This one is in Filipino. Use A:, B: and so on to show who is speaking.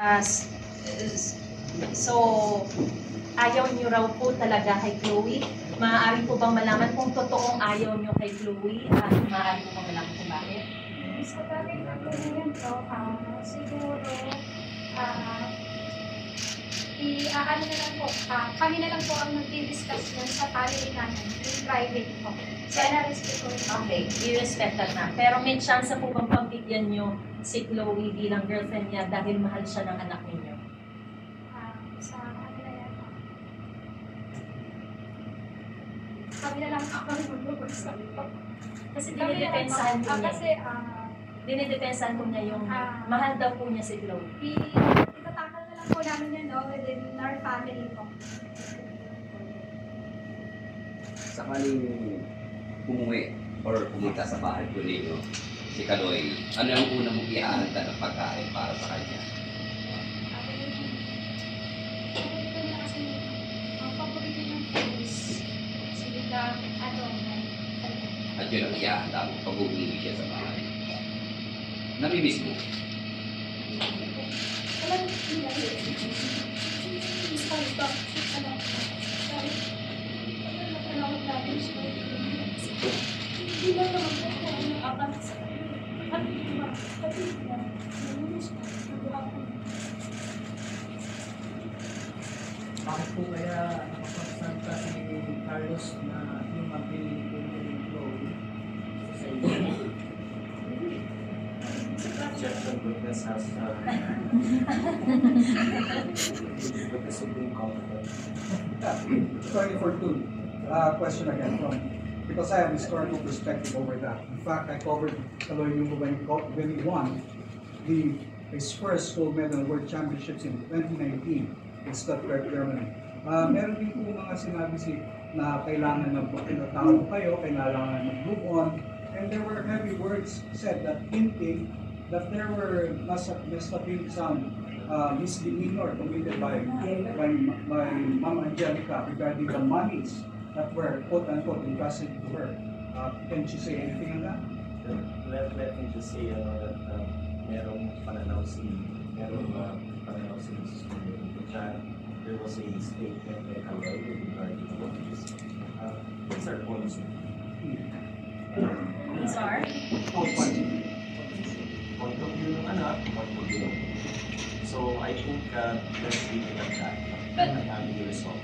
A: As, so, ayaw niyo raw po talaga kay Chloe. Maaari po bang malaman kung totoong ayaw niyo kay Chloe? At maaari po bang malaman kung bakit?
B: Sa bagay na po ngayon po, siguro, ano na lang po, kami na lang po ang nag-discuss yan sa family namin, in private po. So, na-respect ko rin.
A: Okay, i-respectan na. Pero may chance po bang pagbigyan niyo si Chloe bilang girlfriend niya dahil mahal siya ng anak ninyo?
B: Sa ano na yan, kami na lang po ang mag-usap po.
A: Kasi dinidepensahan po niya.
B: Kasi,
A: dinidepensahan po niya yung mahal daw po niya si Chloe.
B: itatakal na lang po namin yan, no, within our family po.
C: Sakaling umuwi or pumunta sa bahay ko ninyo, si Kaloy, ano ang una mong iaalda ng pagkain para sa kanya? At yun ang iaalda mo pag umuwi siya sa bahay. Namimiss mo?
B: Hindi lang naman po kung ano akala sa kanya. At kapatid niya, namulis ko, nag-uapon.
D: Bakit po kaya nakapagsalita si Carlos na yung mabili ko yung Chloe sa inyo?
E: Objection witness has with the Supreme Court.
F: Sorry for two. Question again because I have historical perspective over that. In fact, I covered Kaloy Nubo when he won his first gold medal World Championships in 2019 in Stuttgart, Germany. Meron din po mga sinabi na kailangan tao kayo, kailangan mag-move on, and there were heavy words said that hinting that there must have been some misdemeanor committed by Mama Angelica regarding the monies that were quote-unquote entrusted to her. Can you say anything on that?
E: Let me just say that merong pananaw si Mrs. Kuchan. There was a statement by Kaloy regarding what is these are points.
A: These are?
E: Point of view ng anak, point of view. So I think let's leave it at that. But, resolved.